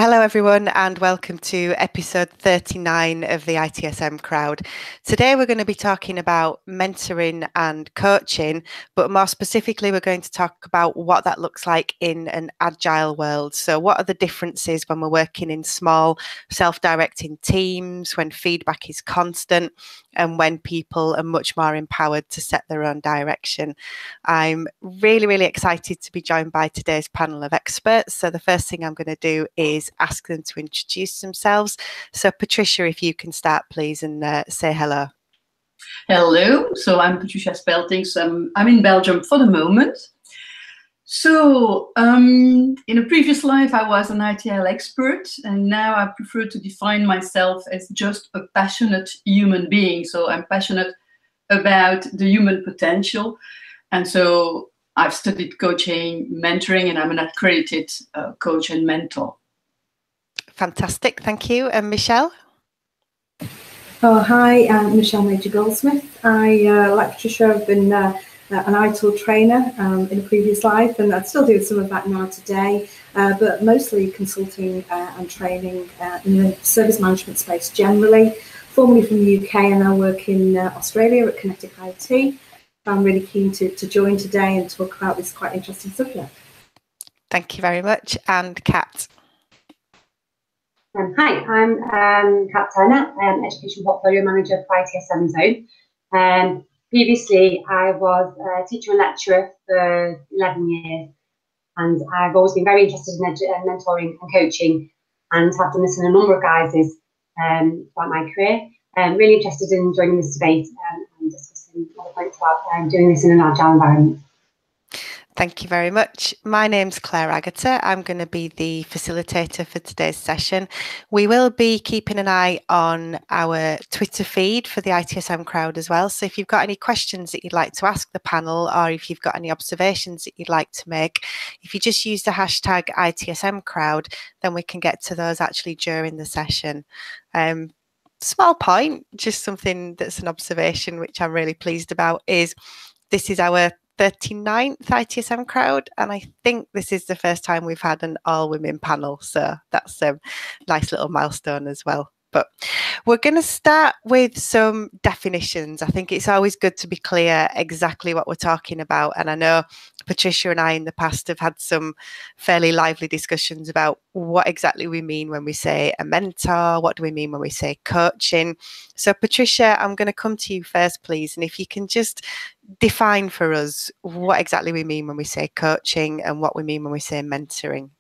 Hello everyone and welcome to episode 39 of the ITSM Crowd. Today we're going to be talking about mentoring and coaching, but more specifically we're going to talk about what that looks like in an agile world. So what are the differences when we're working in small self-directing teams, when feedback is constant and when people are much more empowered to set their own direction. I'm really excited to be joined by today's panel of experts. So the first thing I'm going to do is ask them to introduce themselves. So Patricia, if you can start please and say hello. Hello, so I'm Patricia Speltings. I'm in Belgium for the moment. So in a previous life I was an ITL expert, and now I prefer to define myself as just a passionate human being. So I'm passionate about the human potential, and so I've studied coaching, mentoring, and I'm an accredited coach and mentor. Fantastic, thank you. And Michelle? Oh, hi, I'm Michelle Major-Goldsmith. Like Patricia, I've been an ITIL trainer in a previous life, and I still do some of that now today, but mostly consulting and training in the service management space generally. Formerly from the UK, and I work in Australia at Kinetic IT. I'm really keen to join today and talk about this quite interesting subject. Thank you very much. And Kat? Hi, I'm Kat Turner, Education Portfolio Manager for ITSM Zone. Previously, I was a teacher and lecturer for 11 years, and I've always been very interested in mentoring and coaching, and have done this in a number of guises throughout my career. I'm really interested in joining this debate and discussing other points about doing this in an agile environment. Thank you very much. My name's Claire Agutter. I'm going to be the facilitator for today's session. We will be keeping an eye on our Twitter feed for the ITSM Crowd as well. So if you've got any questions that you'd like to ask the panel, or if you've got any observations that you'd like to make, if you just use the hashtag ITSM Crowd, then we can get to those actually during the session. Small point, just something that's an observation which I'm really pleased about, is this is our 39th ITSM Crowd, and I think this is the first time we've had an all-women panel, so that's a nice little milestone as well. But we're going to start with some definitions. I think it's always good to be clear exactly what we're talking about, and I know Patricia and I in the past have had some fairly lively discussions about what exactly we mean when we say a mentor, what do we mean when we say coaching. So Patricia, I'm going to come to you first, please, and if you can just define for us what exactly we mean when we say coaching and what we mean when we say mentoring.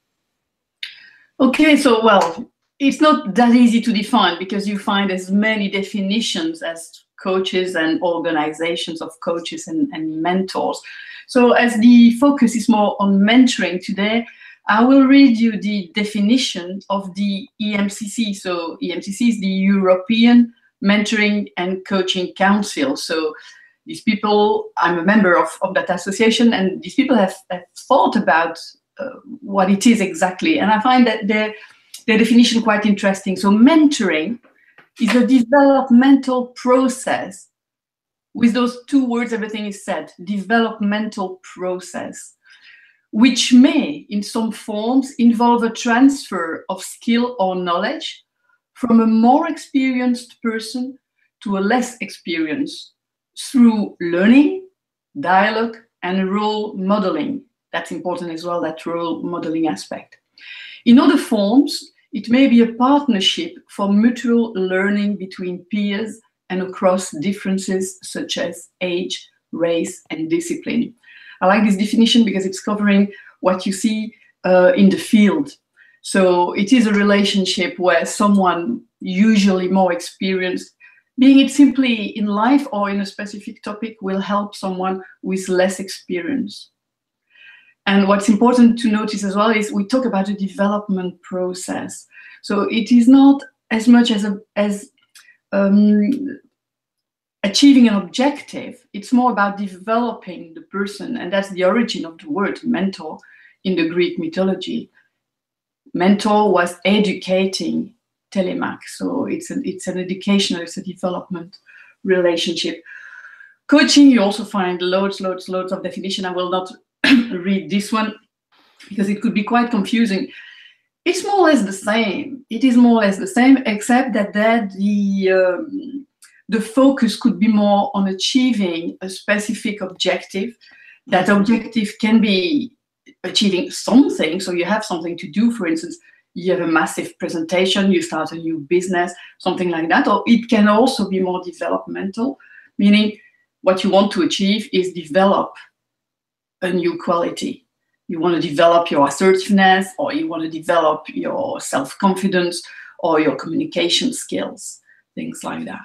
Okay, so well, it's not that easy to define because you find as many definitions as coaches and organizations of coaches and mentors. So as the focus is more on mentoring today, I will read you the definition of the EMCC. So EMCC is the European Mentoring and Coaching Council. So these people, I'm a member of that association, and these people have thought about what it is exactly. And I find that their definition quite interesting. So mentoring is a developmental process. With those two words, everything is said. Developmental process, which may, in some forms, involve a transfer of skill or knowledge from a more experienced person to a less experienced through learning, dialogue, and role modeling. That's important as well, that role modeling aspect. In other forms, it may be a partnership for mutual learning between peers and across differences such as age, race, and discipline. I like this definition because it's covering what you see in the field. So it is a relationship where someone usually more experienced, being it simply in life or in a specific topic, will help someone with less experience. And what's important to notice as well is we talk about a development process. So it is not as much as achieving an objective. It's more about developing the person, and that's the origin of the word mentor in the Greek mythology. Mentor was educating Telemach, so it's an educational, it's a development relationship. Coaching, you also find loads of definition. I will not read this one because it could be quite confusing. It's more or less the same. It is more or less the same, except that there the focus could be more on achieving a specific objective. That objective can be achieving something. So you have something to do, for instance, you have a massive presentation, you start a new business, something like that. Or it can also be more developmental, meaning what you want to achieve is develop a new quality. You want to develop your assertiveness, or you want to develop your self-confidence or your communication skills, things like that.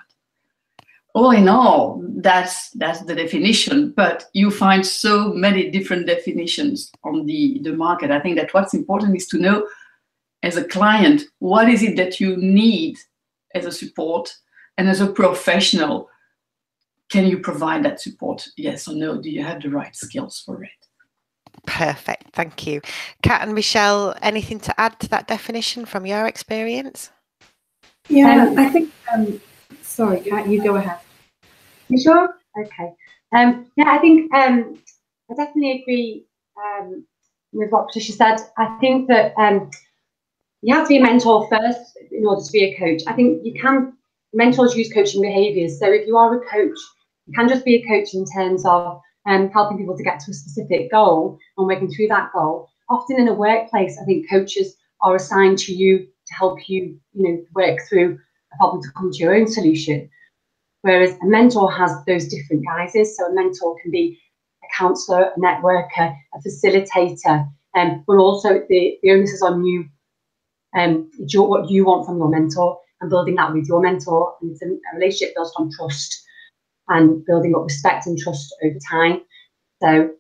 All in all, that's the definition, but you find so many different definitions on the market. I think that what's important is to know, as a client, what is it that you need as a support, and as a professional, can you provide that support? Yes or no? Do you have the right skills for it? Perfect, thank you. Kat and Michelle, anything to add to that definition from your experience? Yeah, I think, sorry, Kat, you go ahead. You sure? Okay. Yeah, I think I definitely agree with what Patricia said. I think that you have to be a mentor first in order to be a coach. I think mentors use coaching behaviours. So if you are a coach, you can just be a coach in terms of helping people to get to a specific goal and working through that goal. Often in a workplace, I think coaches are assigned to you to help you, work through a problem to come to your own solution. Whereas a mentor has those different guises. So a mentor can be a counsellor, a networker, a facilitator, but also the onus is on you, what you want from your mentor, and building that with your mentor. And it's a relationship built on trust and building up respect and trust over time. So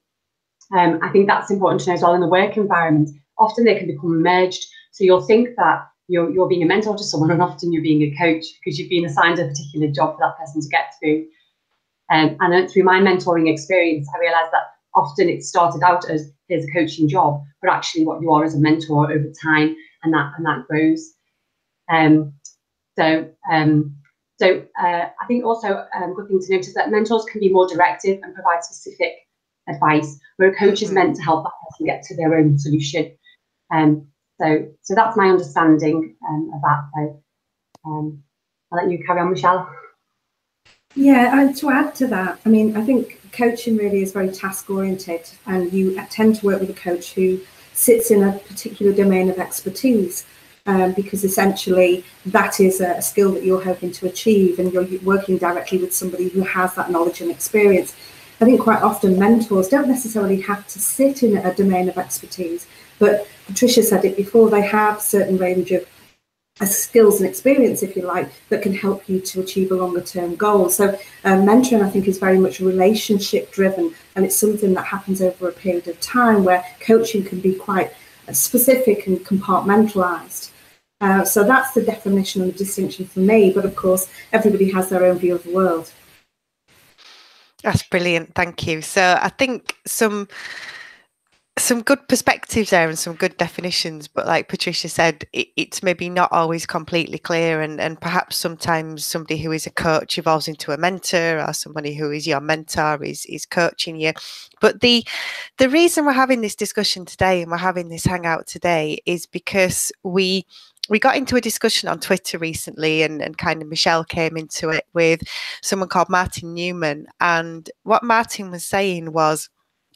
I think that's important to know as well in the work environment. Often they can become merged. So you'll think that you're being a mentor to someone, and often you're being a coach because you've been assigned a particular job for that person to get through. And through my mentoring experience, I realised that often it started out as here's a coaching job, but actually what you are is a mentor over time, and that grows. So I think also a good thing to notice that mentors can be more directive and provide specific advice, where a coach is meant to help that person get to their own solution. So that's my understanding of that. So I'll let you carry on, Michelle. Yeah, and to add to that, I mean, I think coaching really is very task oriented, and you tend to work with a coach who sits in a particular domain of expertise, because essentially that is a skill that you're hoping to achieve, and you're working directly with somebody who has that knowledge and experience. I think quite often mentors don't necessarily have to sit in a domain of expertise, but Patricia said it before, they have a certain range of skills and experience, if you like, that can help you to achieve a longer term goal. So mentoring, I think, is very much relationship driven, and it's something that happens over a period of time, where coaching can be quite specific and compartmentalized. So that's the definition and the distinction for me, but of course everybody has their own view of the world. That's brilliant, thank you. So I think some good perspectives there and some good definitions, but like Patricia said, it's maybe not always completely clear, and perhaps sometimes somebody who is a coach evolves into a mentor, or somebody who is your mentor is coaching you. But the reason we're having this discussion today and we're having this hangout today is because we got into a discussion on Twitter recently, and kind of Michelle came into it with someone called Martin Newman, and what Martin was saying was,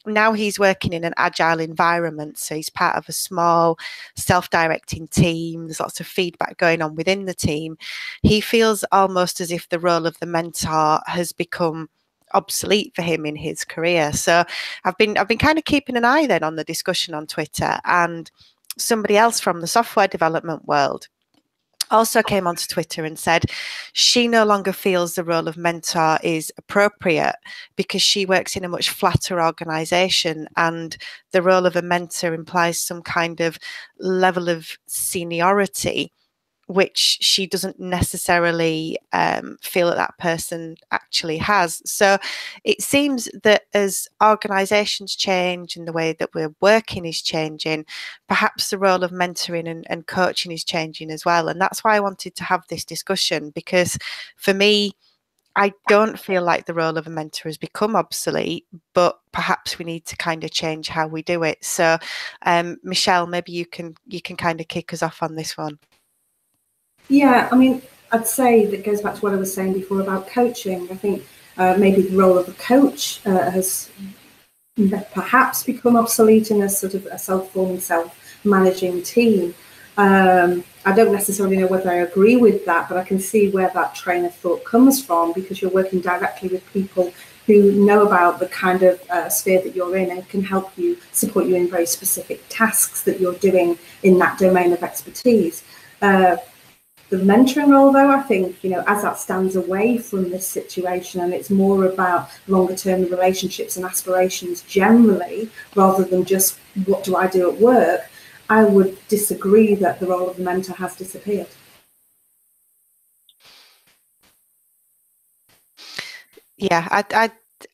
now he's working in an agile environment, so he's part of a small self-directing team. There's lots of feedback going on within the team. He feels almost as if the role of the mentor has become obsolete for him in his career. So I've been kind of keeping an eye then on the discussion on Twitter, and somebody else from the software development world also came onto Twitter and said she no longer feels the role of mentor is appropriate because she works in a much flatter organisation, and the role of a mentor implies some kind of level of seniority, which she doesn't necessarily feel that person actually has. So it seems that as organisations change and the way that we're working is changing, perhaps the role of mentoring and coaching is changing as well. And that's why I wanted to have this discussion, because for me, I don't feel like the role of a mentor has become obsolete, but perhaps we need to kind of change how we do it. So, Michelle, maybe you can kind of kick us off on this one. Yeah, I mean, I'd say that goes back to what I was saying before about coaching. I think maybe the role of a coach has perhaps become obsolete in a sort of a self-forming, self-managing team. I don't necessarily know whether I agree with that, but I can see where that train of thought comes from, because you're working directly with people who know about the kind of sphere that you're in and can help you, support you in very specific tasks that you're doing in that domain of expertise. The mentoring role, though, I think, as that stands away from this situation and it's more about longer term relationships and aspirations generally, rather than just what do I do at work, I would disagree that the role of the mentor has disappeared. Yeah,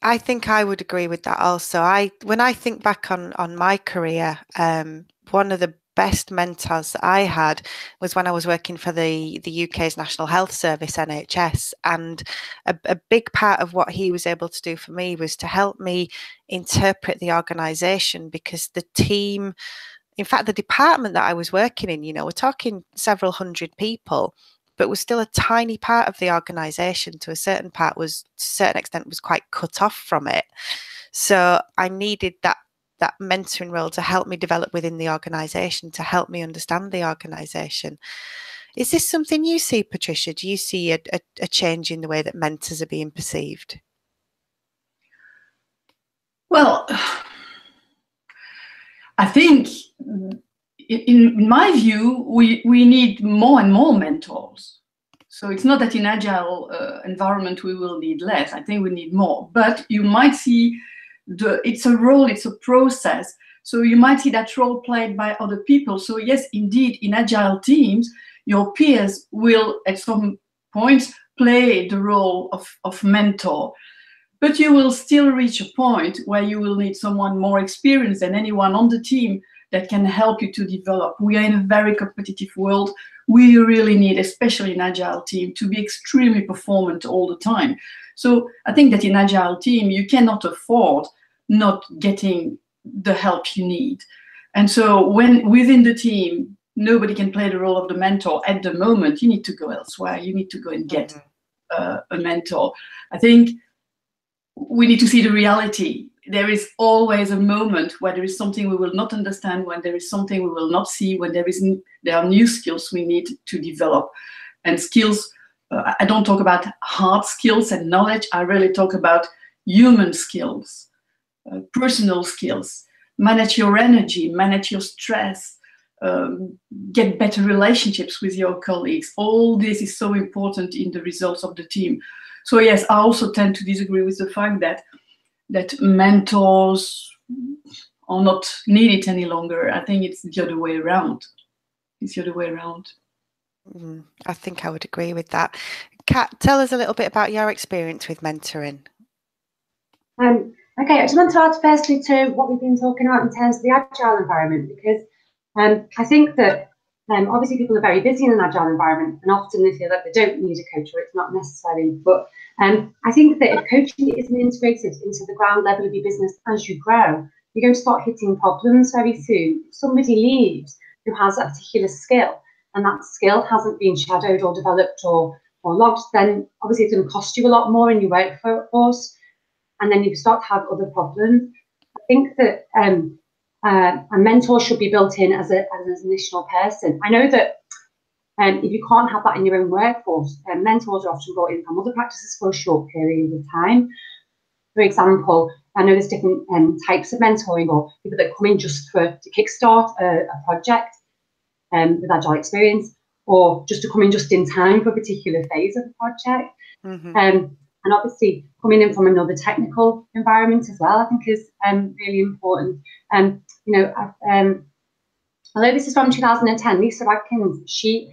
I think I would agree with that also. When I think back on my career, one of the best mentors that I had was when I was working for the UK's National Health Service, NHS, and a big part of what he was able to do for me was to help me interpret the organisation, because the team, in fact, the department that I was working in, we're talking several hundred people, but was still a tiny part of the organisation. To a certain extent, was quite cut off from it. So I needed that mentoring role to help me develop within the organisation, to help me understand the organisation. Is this something you see, Patricia? Do you see a change in the way that mentors are being perceived? Well, I think, in my view, we need more and more mentors. So it's not that in Agile environment we will need less. I think we need more. But you might see it's a role, it's a process. So you might see that role played by other people. So yes, indeed, in Agile teams, your peers will at some point play the role of mentor. But you will still reach a point where you will need someone more experienced than anyone on the team that can help you to develop. We are in a very competitive world. We really need, especially in Agile team, to be extremely performant all the time. So I think that in Agile team, you cannot afford not getting the help you need. And so when within the team, nobody can play the role of the mentor at the moment, you need to go elsewhere. You need to go and get a mentor. I think we need to see the reality. There is always a moment where there is something we will not understand, when there is something we will not see, when there are new skills we need to develop. And skills, I don't talk about hard skills and knowledge, I really talk about human skills, personal skills, manage your energy, manage your stress, get better relationships with your colleagues. All this is so important in the results of the team. So yes, I also tend to disagree with the fact that mentors are not needed any longer. I think it's the other way around. It's the other way around. I think I would agree with that. Kat, tell us a little bit about your experience with mentoring. Okay, I just want to add firstly to what we've been talking about in terms of the Agile environment, because I think that obviously people are very busy in an Agile environment, and often they feel that they don't need a coach, or it's not necessary. But I think that if coaching isn't integrated into the ground level of your business as you grow, you're going to start hitting problems very soon. If somebody leaves who has a particular skill, and that skill hasn't been shadowed or developed or logged, then obviously it's going to cost you a lot more in your workforce, and then you start to have other problems. I think that a mentor should be built in as an initial person. I know that if you can't have that in your own workforce, mentors are often brought in from other practices for a short period of time. For example, I know there's different types of mentoring, or people that come in just to kickstart a project with Agile experience, or just to come in just in time for a particular phase of the project. And obviously coming in from another technical environment as well, I think is really important. Although this is from 2010, Lisa Watkins, she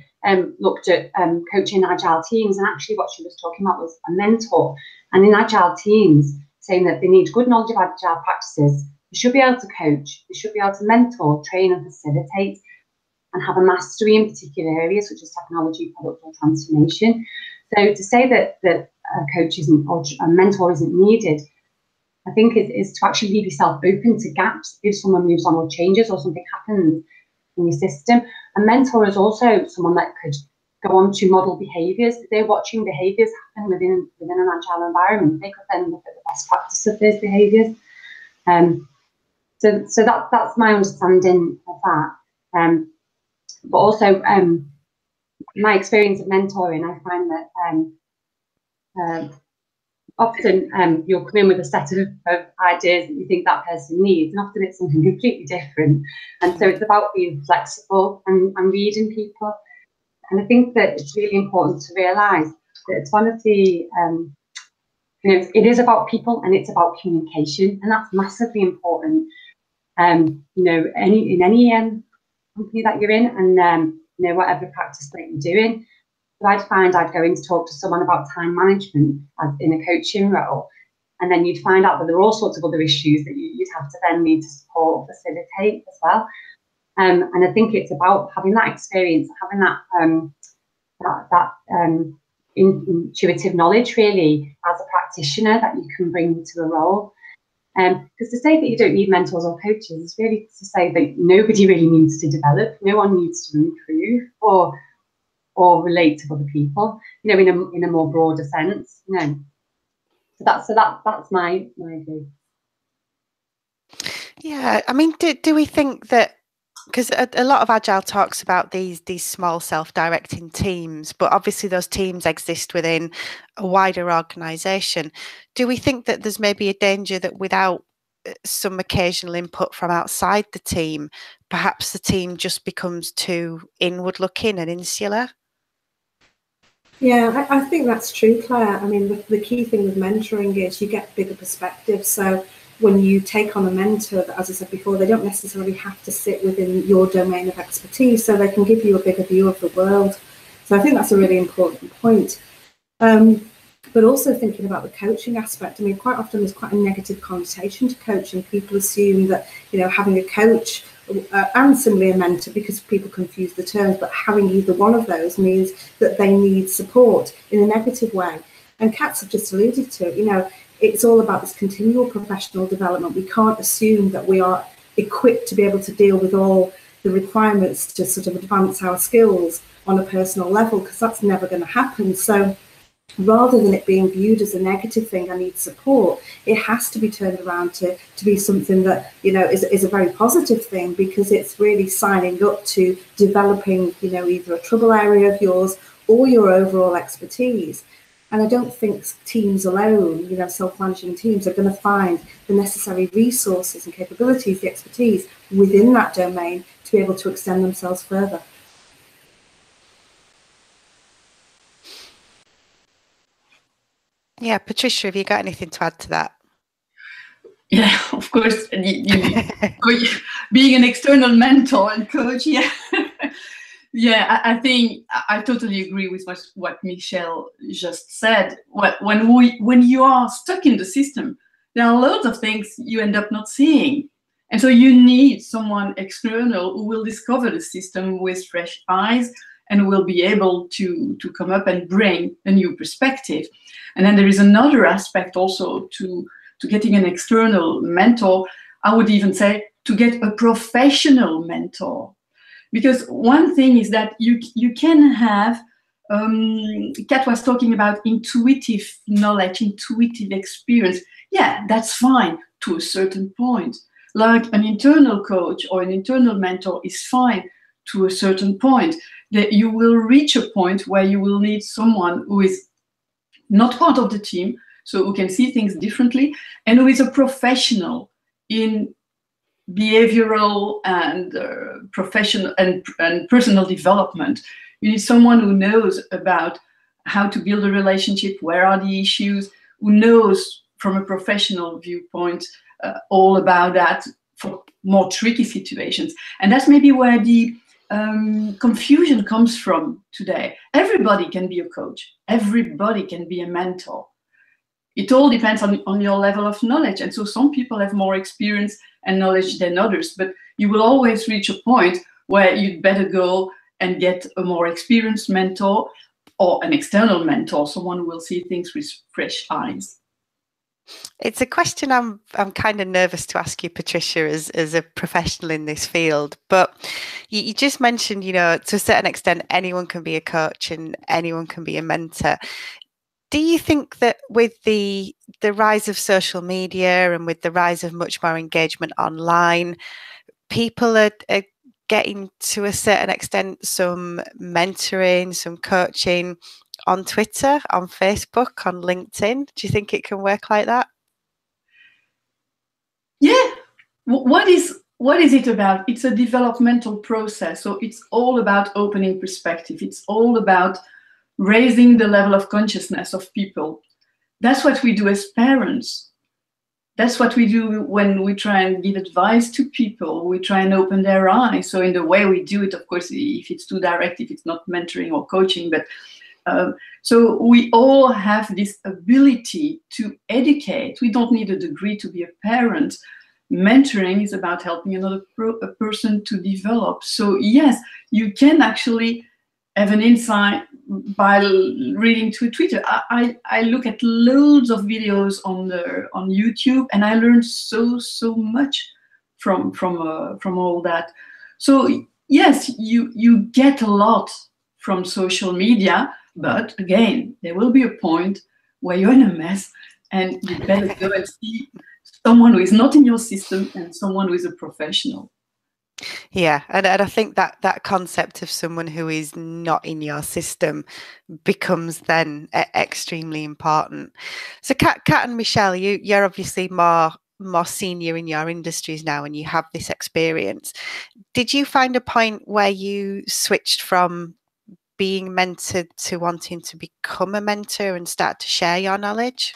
looked at coaching Agile teams, and actually what she was talking about was a mentor. And in Agile teams, saying that they need good knowledge of Agile practices, they should be able to coach, they should be able to mentor, train and facilitate, and have a mastery in particular areas such as technology, product or transformation. So to say that a coach isn't, or a mentor isn't needed, I think is to actually leave yourself open to gaps. If someone moves on or changes or something happens in your system, a mentor is also someone that could go on to model behaviours. If they're watching behaviours happen within an agile environment, they could then look at the best practice of those behaviours. So that's my understanding of that. But also my experience of mentoring, I find that often you'll come in with a set of ideas that you think that person needs, and often it's something completely different. And so it's about being flexible and reading people. And I think that it's really important to realise that it's one of the, it is about people and it's about communication, and that's massively important. In any company that you're in, and whatever practice that you're doing. But I'd find I'd go in to talk to someone about time management in a coaching role, and then you'd find out that there are all sorts of other issues that you'd have to then need to support, facilitate as well. And I think it's about having that experience, having that intuitive knowledge really as a practitioner that you can bring to a role. Because to say that you don't need mentors or coaches is really to say that nobody really needs to develop, no one needs to improve or relate to other people, in a more broader sense, So that's my view. Yeah, I mean, do we think that, because a lot of Agile talks about these small self-directing teams, but obviously those teams exist within a wider organisation. Do we think that there's maybe a danger that without some occasional input from outside the team, perhaps the team just becomes too inward-looking and insular? Yeah, I think that's true, Claire. I mean, the key thing with mentoring is you get bigger perspective. So when you take on a mentor, as I said before, they don't necessarily have to sit within your domain of expertise, so they can give you a bigger view of the world. So I think that's a really important point. But also thinking about the coaching aspect, I mean, quite often there's quite a negative connotation to coaching. People assume that, having a coach and similarly a mentor, because people confuse the terms, but having either one of those means that they need support in a negative way. And Kat's have just alluded to it, it's all about this continual professional development. We can't assume that we are equipped to be able to deal with all the requirements to sort of advance our skills on a personal level, because that's never going to happen. So rather than it being viewed as a negative thing, I need support, it has to be turned around to be something that, is a very positive thing, because it's really signing up to developing, either a trouble area of yours or your overall expertise. And I don't think teams alone, self-managing teams, are going to find the necessary resources and capabilities, the expertise within that domain to be able to extend themselves further. Yeah, Patricia, have you got anything to add to that? Yeah, of course. Being an external mentor and coach, yeah. Yeah, I think I totally agree with what Michelle just said. When you are stuck in the system, there are loads of things you end up not seeing. And so you need someone external who will discover the system with fresh eyes and will be able to come up and bring a new perspective. And then there is another aspect also to getting an external mentor. I would even say to get a professional mentor. Because one thing is that you can have, Kat was talking about intuitive knowledge, intuitive experience. Yeah, that's fine to a certain point. Like an internal coach or an internal mentor is fine to a certain point. That you will reach a point where you will need someone who is not part of the team, so who can see things differently, and who is a professional in behavioral and professional and personal development. You need someone who knows about how to build a relationship, where are the issues, who knows from a professional viewpoint all about that for more tricky situations. And that's maybe where the confusion comes from today. Everybody can be a coach. Everybody can be a mentor. It all depends on your level of knowledge. And so some people have more experience and knowledge than others, but you will always reach a point where you'd better go and get a more experienced mentor or an external mentor, someone who will see things with fresh eyes. It's a question I'm kind of nervous to ask you, Patricia, as a professional in this field. But you just mentioned, you know, to a certain extent, anyone can be a coach and anyone can be a mentor. Do you think that with the rise of social media and with the rise of much more engagement online, people are getting to a certain extent some mentoring, some coaching on Twitter, on Facebook, on LinkedIn? Do you think it can work like that? Yeah. What is it about? It's a developmental process. So it's all about opening perspective. It's all about raising the level of consciousness of people. That's what we do as parents. That's what we do when we try and give advice to people. We try and open their eyes. So in the way we do it, of course, if it's too direct, if it's not mentoring or coaching, but so we all have this ability to educate. We don't need a degree to be a parent. Mentoring is about helping a person to develop. So yes, you can actually have an insight by reading through Twitter. I look at loads of videos on YouTube, and I learn so much from all that. So yes, you get a lot from social media, but again, there will be a point where you're in a mess, and you better go and see someone who is not in your system and someone who is a professional. Yeah, and I think that concept of someone who is not in your system becomes then extremely important. So Kat and Michelle, you're obviously more senior in your industries now, and you have this experience. Did you find a point where you switched from being mentored to wanting to become a mentor and start to share your knowledge?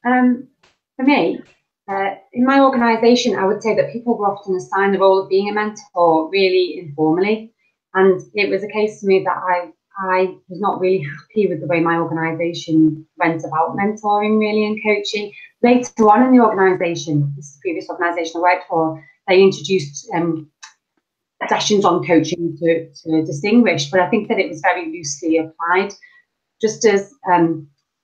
For me, in my organisation, I would say that people were often assigned the role of being a mentor really informally. And it was a case to me that I was not really happy with the way my organisation went about mentoring really and coaching. Later on in the organisation, this is the previous organisation I worked for, they introduced sessions on coaching to distinguish, but I think that it was very loosely applied. Just as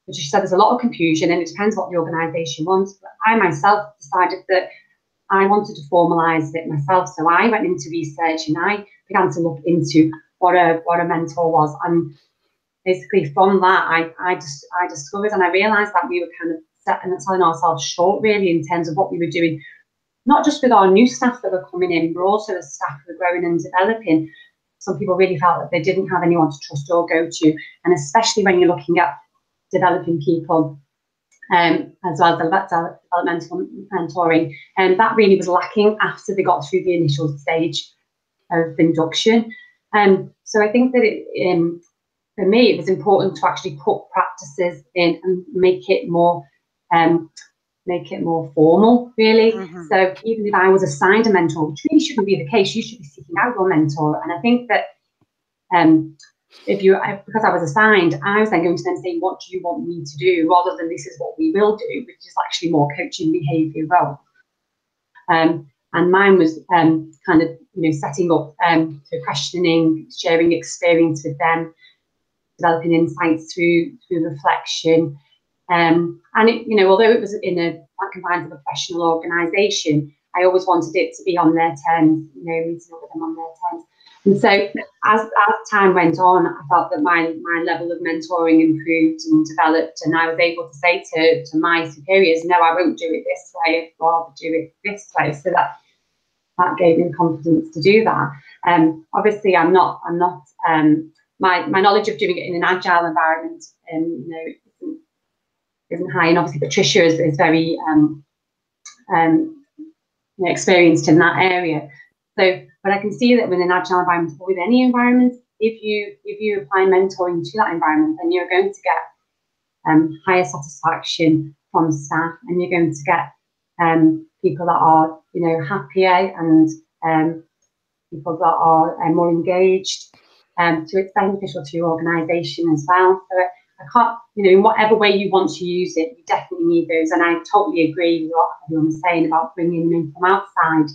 you said, there's a lot of confusion and it depends what the organisation wants. But I myself decided that I wanted to formalise it myself. So I went into research and I began to look into what a mentor was. And basically from that, I discovered and I realised that we were kind of selling ourselves short really in terms of what we were doing, not just with our new staff that were coming in, but also the staff who were growing and developing. Some people really felt that they didn't have anyone to trust or go to. And especially when you're looking at developing people as well as developmental mentoring, and that really was lacking after they got through the initial stage of induction. So I think that for me, it was important to actually put practices in and make it more formal, really. Mm-hmm. So even if I was assigned a mentor, which really shouldn't be the case, you should be seeking out your mentor. And I think that because I was assigned, I was then going to them saying, what do you want me to do, rather than this is what we will do, which is actually more coaching behaviour role. And mine was kind of, setting up through questioning, sharing experience with them, developing insights through reflection. And it, although it was in a confined to a professional organisation, I always wanted it to be on their terms, meeting up with them on their terms. And so as time went on, I felt that my level of mentoring improved and developed, and I was able to say to my superiors, no, I won't do it this way, I'd rather do it this way. So that gave me the confidence to do that. Obviously, I'm not my knowledge of doing it in an agile environment, isn't high, and obviously Patricia is very experienced in that area. So, but I can see that with an agile environment or with any environment, if you apply mentoring to that environment, then you're going to get higher satisfaction from staff, and you're going to get people that are happier and people that are more engaged. So it's beneficial to your organisation as well. So I can't, in whatever way you want to use it, you definitely need those. And I totally agree with what everyone was saying about bringing them in from outside.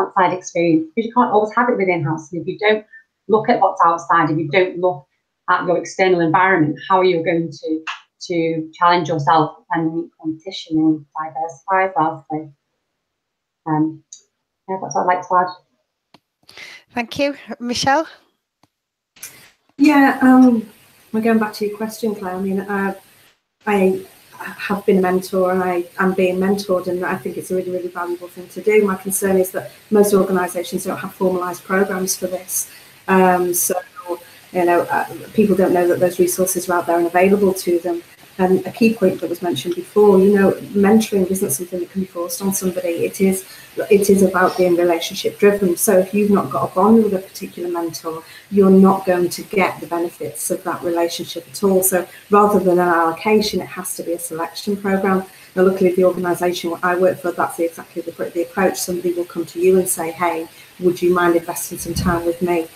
outside experience, because you can't always have it within house. And if you don't look at what's outside, if you don't look at your external environment, how are you going to challenge yourself and meet competition and diversify as well? So, yeah, that's what I'd like to add. Thank you. Michelle? Yeah, we're going back to your question, Claire. I mean, I have been a mentor and I am being mentored, and I think it's a really, really valuable thing to do. My concern is that most organisations don't have formalised programmes for this. So, you know, people don't know that those resources are out there and available to them. And a key point that was mentioned before, you know, mentoring isn't something that can be forced on somebody. It is about being relationship driven. So if you've not got a bond with a particular mentor, you're not going to get the benefits of that relationship at all. So rather than an allocation, it has to be a selection program. Now, luckily, the organisation I work for, that's exactly the approach. Somebody will come to you and say, hey, would you mind investing some time with me?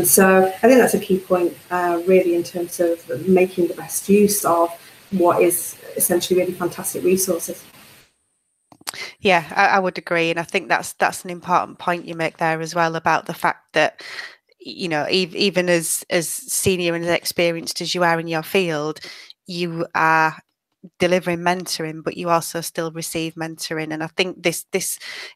So I think that's a key point, really, in terms of making the best use of what is essentially really fantastic resources. Yeah, I would agree, and I think that's an important point you make there as well, about the fact that, you know, even as senior and as experienced as you are in your field, you are delivering mentoring, but you also still receive mentoring. And I think this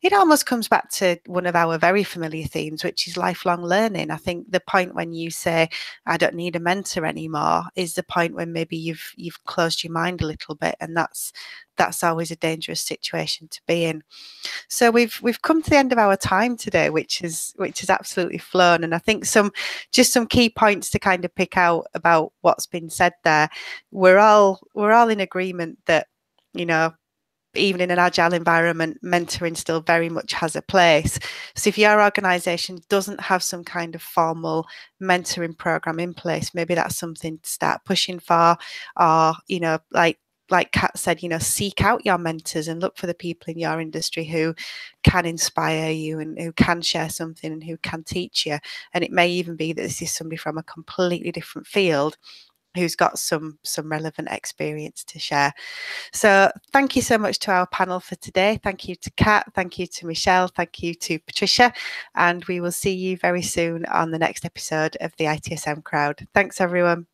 it almost comes back to one of our very familiar themes, which is lifelong learning. I think the point when you say I don't need a mentor anymore is the point when maybe you've closed your mind a little bit, and that's always a dangerous situation to be in. So we've come to the end of our time today, which is absolutely flown. And I think some key points to kind of pick out about what's been said there. We're all in agreement that, you know, even in an agile environment, mentoring still very much has a place. So if your organisation doesn't have some kind of formal mentoring program in place, maybe that's something to start pushing for. Or, you know, like Kat said, you know, seek out your mentors and look for the people in your industry who can inspire you and who can share something and who can teach you. And it may even be that this is somebody from a completely different field who's got some relevant experience to share. So thank you so much to our panel for today. Thank you to Kat, thank you to Michelle, thank you to Patricia, and we will see you very soon on the next episode of the ITSM Crowd. Thanks, everyone.